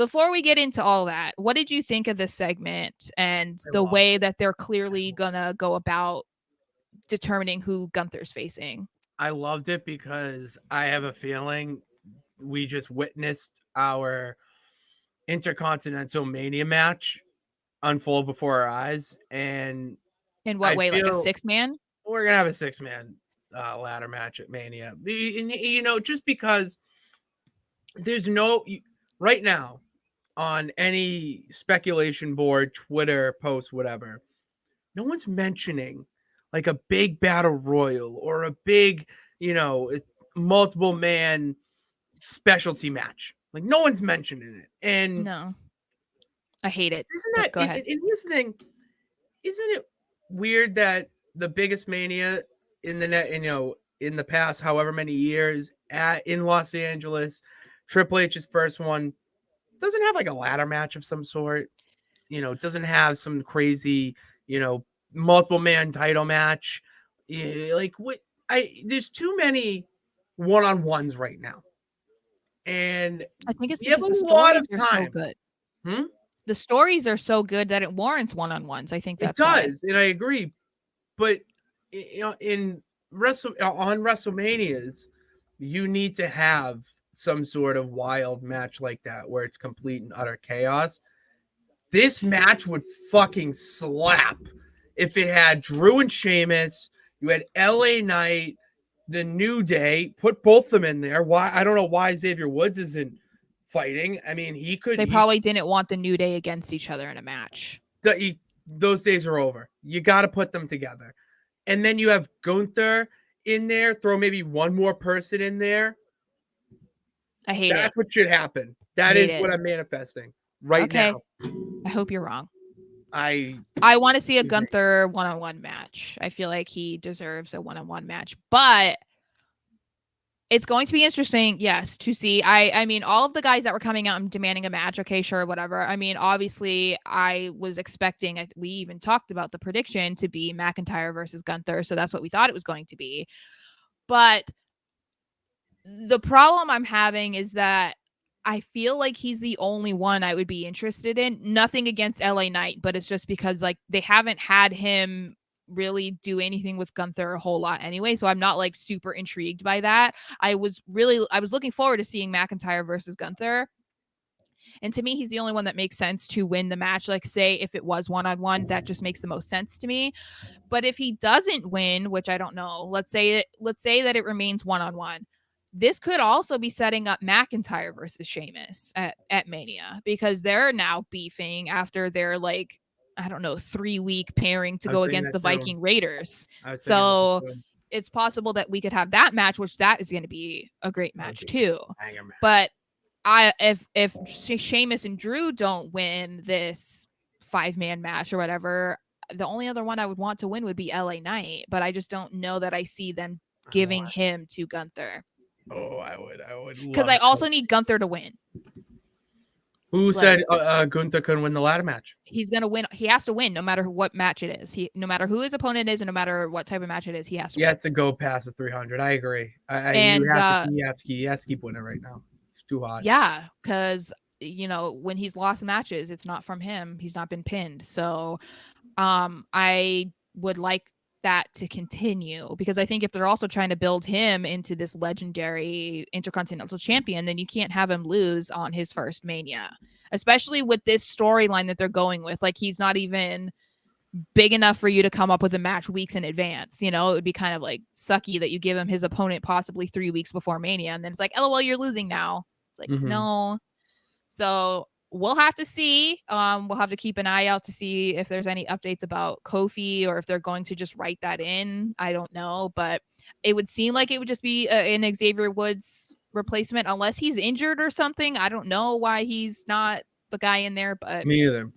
before we get into all that, what did you think of this segment and the way that they're clearly gonna go about determining who Gunther's facing? I loved it because I have a feeling we just witnessed our Intercontinental Mania match unfold before our eyes, and In what I way? Like a feel 6-man? we're gonna have a 6-man ladder match at Mania. You know, just because there's no right now on any speculation board, Twitter post, whatever, no one's mentioning like a big battle royal or a big, multiple man specialty match. Like no one's mentioning it. And No. I hate it. isn't But that go ahead. and here's the thing, isn't it weird that the biggest mania in the net, in the past however many years in Los Angeles, Triple H's first one, doesn't have like a ladder match of some sort, doesn't have some crazy, multiple man title match. Like what there's too many one-on-ones right now. And I think it's you have because a the lot of stories are so time. good. Hmm? The stories are so good that it warrants one-on-ones. I think It that's why. does, and I agree. But in on WrestleManias, you need to have some sort of wild match like that where it's complete and utter chaos. This match would fucking slap if it had Drew and Sheamus. You had LA Knight, the New Day. Put both of them in there. Why? I don't know why Xavier Woods isn't fighting. I mean, he could. They probably didn't want the New Day against each other in a match. Those days are over. You got to put them together. And then you have Gunther in there. Throw maybe one more person in there. I hate it. That's what should happen. That is what I'm manifesting right now. I hope you're wrong. I want to see a Gunther one-on-one match. I feel like he deserves a one-on-one match, but it's going to be interesting, yes, to see. I mean, all of the guys that were coming out and demanding a match, okay, sure, whatever. I mean, obviously, I was expecting, we even talked about the prediction to be McIntyre versus Gunther, so that's what we thought it was going to be. But the problem I'm having is that I feel like he's the only one I would be interested in. Nothing against LA Knight, but it's just because like they haven't had him really do anything with Gunther a whole lot anyway. So I'm not like super intrigued by that. I was looking forward to seeing McIntyre versus Gunther. And to me, he's the only one that makes sense to win the match. Like, say, if it was one-on-one, that just makes the most sense to me. But if he doesn't win, which I don't know, let's say that it remains one-on-one. This could also be setting up McIntyre versus Sheamus at Mania, because they're now beefing after their, like, I don't know, 3-week pairing to go against the Viking Raiders. So it's possible that we could have that match, which that is going to be a great match too. But if Sheamus and Drew don't win this 5-man match or whatever, the only other one I would want to win would be LA Knight, but I just don't know that I see them giving him to Gunther. Oh, I would. Because I also need Gunther to win. Who said Gunther couldn't win the ladder match? He's gonna win. He has to win no matter what match it is. No matter who his opponent is, and no matter what type of match it is, he has to. He has to go past the 300. I agree. He has to keep winning right now. It's too hot. Yeah, because when he's lost matches, it's not from him. He's not been pinned. So, I would like that to continue, because I think if they're also trying to build him into this legendary Intercontinental Champion, then you can't have him lose on his first Mania, especially with this storyline that they're going with. Like, he's not even big enough for you to come up with a match weeks in advance. It would be kind of like sucky that you give him his opponent possibly 3 weeks before Mania, and then it's like, LOL, you're losing now. It's like, no. So we'll have to see. We'll have to keep an eye out to see if there's any updates about Kofi, or if they're going to just write that in. I don't know, but it would seem like it would just be an Xavier Woods replacement, unless he's injured or something. I don't know why he's not the guy in there, but me either.